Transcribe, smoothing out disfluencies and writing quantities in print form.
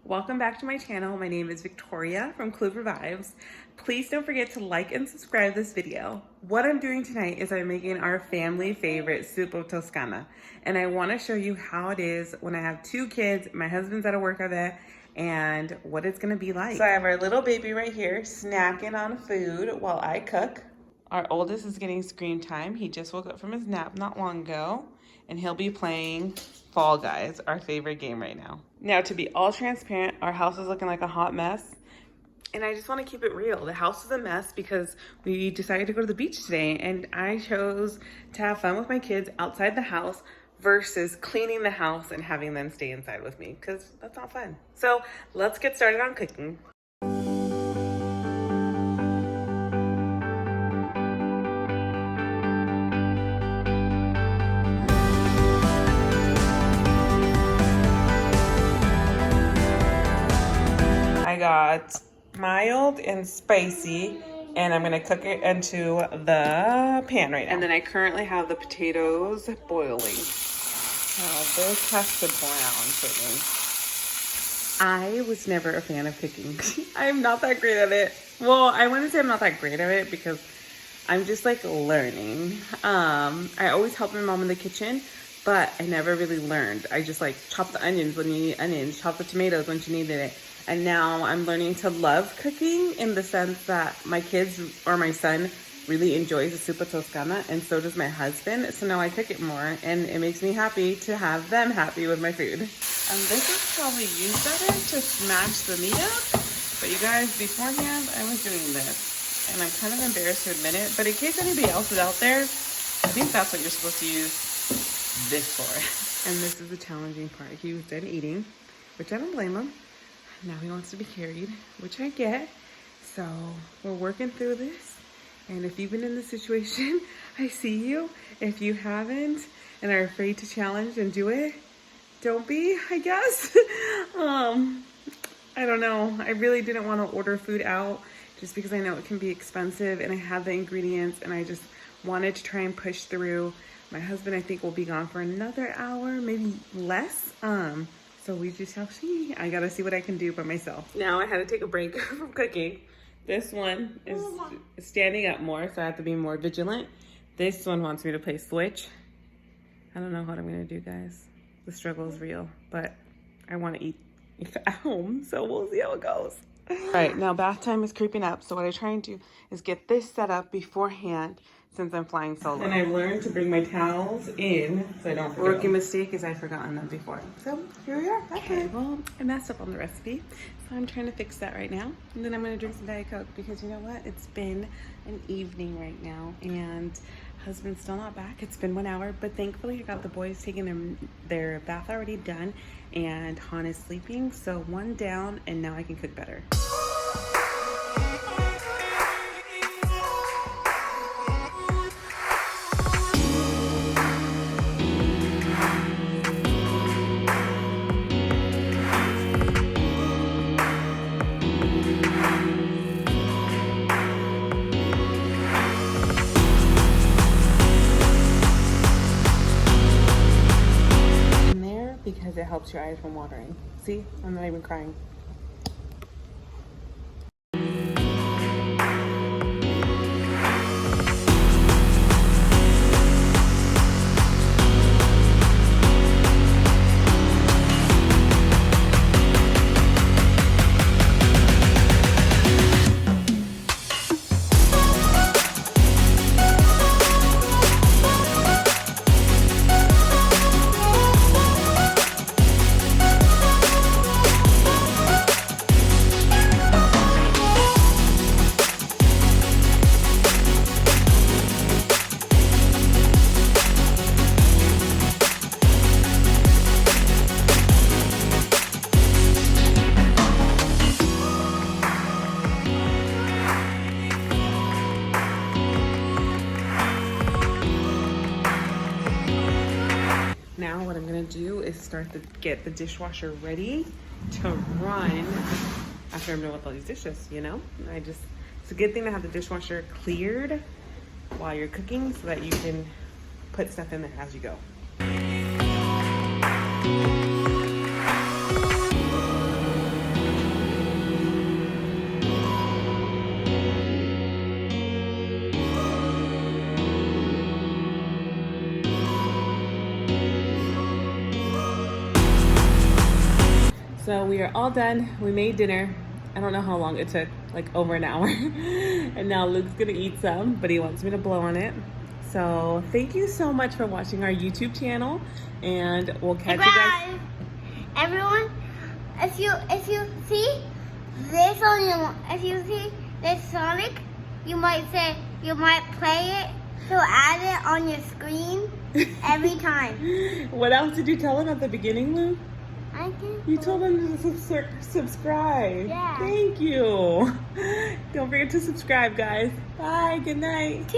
Welcome back to my channel. My name is Victoria from Kluver Vibes. Please don't forget to like and subscribe this video. What I'm doing tonight is I'm making our family favorite soup of Toscana. And I want to show you how it is when I have two kids, my husband's at a work event, and what it's going to be like. So I have our little baby right here snacking on food while I cook. Our oldest is getting screen time. He just woke up from his nap not long ago, and he'll be playing Fall Guys, our favorite game right now. Now, to be all transparent, our house is looking like a hot mess, and I just want to keep it real. The house is a mess because we decided to go to the beach today, and I chose to have fun with my kids outside the house versus cleaning the house and having them stay inside with me, because that's not fun. So let's get started on cooking. I got mild and spicy, and I'm gonna cook it into the pan right now. And then I currently have the potatoes boiling. Now this has to brown for me. I was never a fan of cooking. I'm not that great at it. Well, I wouldn't say I'm not that great at it because I'm just like learning. I always helped my mom in the kitchen, but I never really learned. I just like chopped the onions when you need onions, chopped the tomatoes when she needed it. And now I'm learning to love cooking in the sense that my kids or my son really enjoys the soup of Toscana, and so does my husband. So now I cook it more, and it makes me happy to have them happy with my food. And this is probably used better to smash the meat up. But you guys, beforehand, I was doing this, and I'm kind of embarrassed to admit it. But in case anybody else is out there, I think that's what you're supposed to use this for. And this is the challenging part. He was done eating, which I don't blame him. Now he wants to be carried, which I get. So we're working through this. And if you've been in this situation, I see you. If you haven't and are afraid to challenge and do it, don't be, I guess. I don't know. I really didn't want to order food out just because I know it can be expensive, and I have the ingredients, and I just wanted to try and push through. My husband, I think, will be gone for another hour, maybe less. So we just shall see. I gotta see what I can do by myself. Now I had to take a break from cooking. This one is standing up more, so I have to be more vigilant. This one wants me to play Switch. I don't know what I'm gonna do, guys. The struggle is real, but I wanna eat at home, so we'll see how it goes. All right, now bath time is creeping up, so what I try and do is get this set up beforehand since I'm flying solo. And I've learned to bring my towels in so I don't forget. Rookie mistake is I've forgotten them before. So here we are. Okay, well, I messed up on the recipe, so I'm trying to fix that right now. And then I'm gonna drink some Diet Coke because you know what? It's been an evening right now, and husband's still not back. It's been 1 hour, but thankfully I got the boys taking their bath already done, and Han is sleeping, so one down, and now I can cook better. Because it helps your eyes from watering. See, I'm not even crying. Now what I'm gonna do is start to get the dishwasher ready to run after I'm done with all these dishes, you know? It's a good thing to have the dishwasher cleared while you're cooking so that you can put stuff in there as you go. So we are all done. We made dinner. I don't know how long it took, like over an hour. And now Luke's gonna eat some, but he wants me to blow on it. So thank you so much for watching our YouTube channel, and we'll catch you guys. Everyone, if you see this on your, if you see this Sonic, you might play it. So add it on your screen every time. What else did you tell him at the beginning, Luke? I think You told him to subscribe. Yeah. Thank you. Don't forget to subscribe, guys. Bye. Good night.